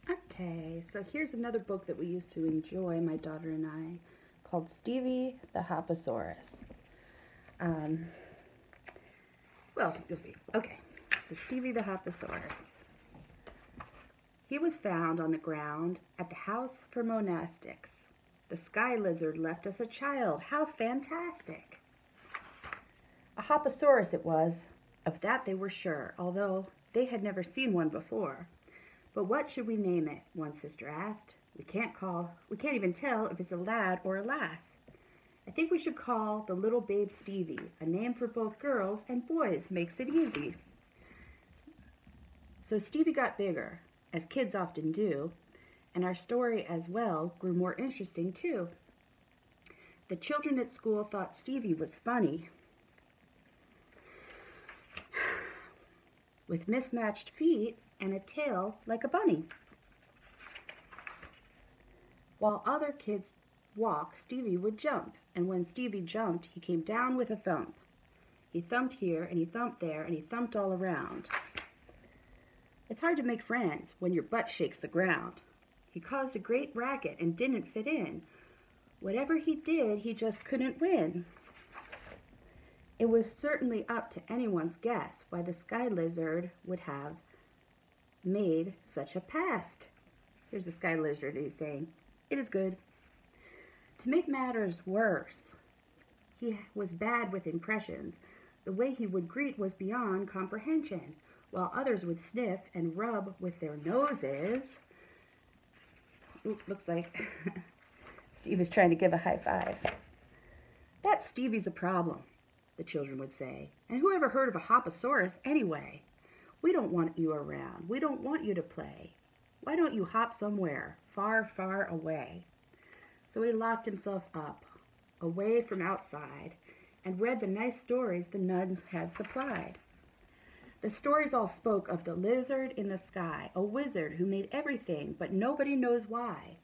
Okay, so here's another book that we used to enjoy, my daughter and I, called Stevie The Hopposaurus. Um, well, you'll see. Okay, so Stevie the Hopposaurus. He was found on the ground at the house for monastics. The sky lizard left us a child. How fantastic! A Hopposaurus it was. Of that they were sure, although they had never seen one before. But what should we name it? One sister asked. We can't even tell if it's a lad or a lass. I think we should call the little babe Stevie. A name for both girls and boys makes it easy. So Stevie got bigger, as kids often do, and our story as well grew more interesting too. The children at school thought Stevie was funny, with mismatched feet and a tail like a bunny. While other kids walked, Stevie would jump, and when Stevie jumped, he came down with a thump. He thumped here, and he thumped there, and he thumped all around. It's hard to make friends when your butt shakes the ground. He caused a great racket and didn't fit in. Whatever he did, he just couldn't win. It was certainly up to anyone's guess why the sky lizard would have made such a past. Here's the sky lizard, he's saying, "It is good." To make matters worse, he was bad with impressions. The way he would greet was beyond comprehension. While others would sniff and rub with their noses. Ooh, looks like Steve is trying to give a high five. That Stevie's a problem, the children would say. And who ever heard of a Hopposaurus anyway? We don't want you around. We don't want you to play. Why don't you hop somewhere far, far away? So he locked himself up, away from outside, and read the nice stories the nuns had supplied. The stories all spoke of the lizard in the sky, a wizard who made everything, but nobody knows why.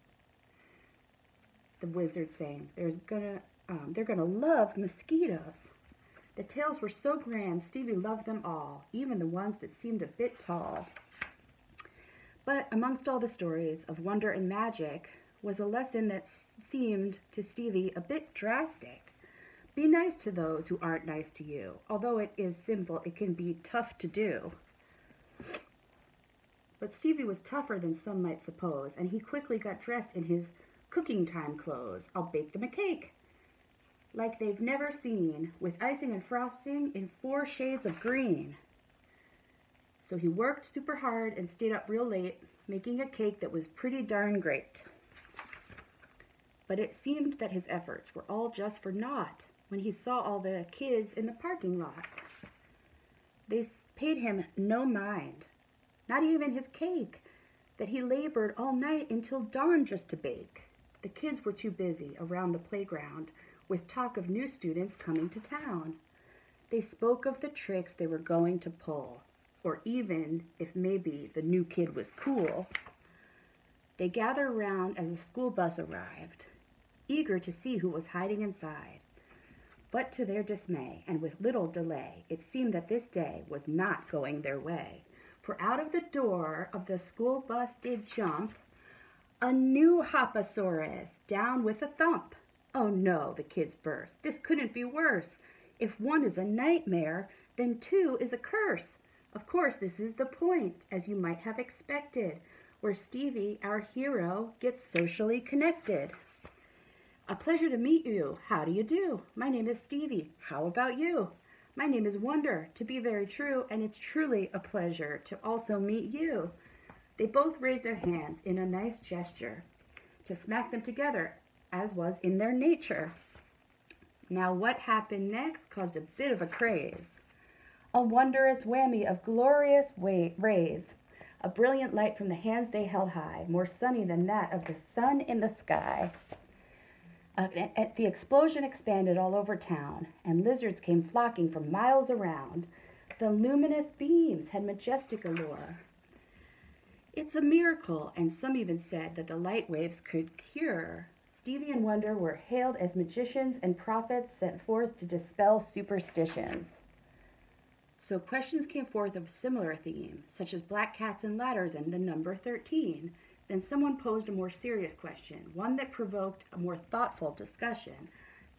The wizard saying, they're gonna love mosquitoes. The tales were so grand, Stevie loved them all, even the ones that seemed a bit tall. But amongst all the stories of wonder and magic was a lesson that seemed to Stevie a bit drastic. Be nice to those who aren't nice to you. Although it is simple, it can be tough to do. But Stevie was tougher than some might suppose, and he quickly got dressed in his cooking time clothes. I'll bake them a cake, like they've never seen, with icing and frosting in 4 shades of green. So he worked super hard and stayed up real late, making a cake that was pretty darn great. But it seemed that his efforts were all just for naught when he saw all the kids in the parking lot. They paid him no mind, not even his cake that he labored all night until dawn just to bake. The kids were too busy around the playground with talk of new students coming to town. They spoke of the tricks they were going to pull, or even if maybe the new kid was cool. They gathered around as the school bus arrived, eager to see who was hiding inside. But to their dismay, and with little delay, it seemed that this day was not going their way. For out of the door of the school bus did jump a new Hopposaurus, down with a thump. Oh no, the kids burst. This couldn't be worse. If 1 is a nightmare, then 2 is a curse. Of course, this is the point, as you might have expected, where Stevie, our hero, gets socially connected. A pleasure to meet you. How do you do? My name is Stevie. How about you? My name is Wonder, to be very true, and it's truly a pleasure to also meet you. They both raised their hands in a nice gesture to smack them together, as was in their nature. Now what happened next caused a bit of a craze. A wondrous whammy of glorious rays. A brilliant light from the hands they held high, more sunny than that of the sun in the sky. The explosion expanded all over town, and lizards came flocking from miles around. The luminous beams had majestic allure. It's a miracle, and some even said that the light waves could cure. Stevie and Wonder were hailed as magicians and prophets sent forth to dispel superstitions. So questions came forth of a similar theme, such as black cats and ladders and the number 13. Then someone posed a more serious question, one that provoked a more thoughtful discussion.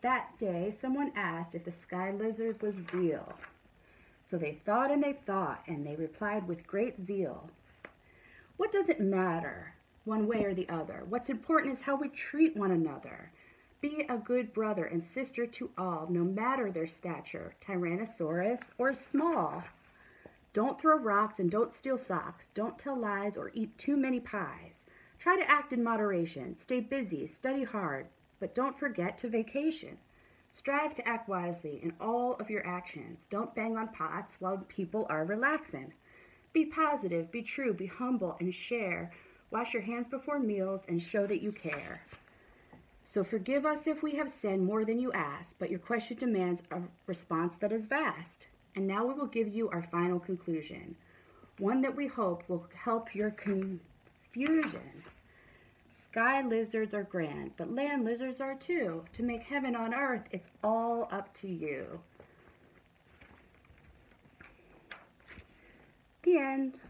That day, someone asked if the sky lizard was real. So they thought, and they replied with great zeal. What does it matter, one way or the other? What's important is how we treat one another. Be a good brother and sister to all, no matter their stature, Tyrannosaurus or small. Don't throw rocks and don't steal socks. Don't tell lies or eat too many pies. Try to act in moderation. Stay busy, study hard, but don't forget to vacation. Strive to act wisely in all of your actions. Don't bang on pots while people are relaxing. Be positive, be true, be humble, and share. Wash your hands before meals and show that you care. So forgive us if we have sinned more than you ask, but your question demands a response that is vast. And now we will give you our final conclusion, one that we hope will help your confusion. Sky lizards are grand, but land lizards are too. To make heaven on earth, it's all up to you. The end.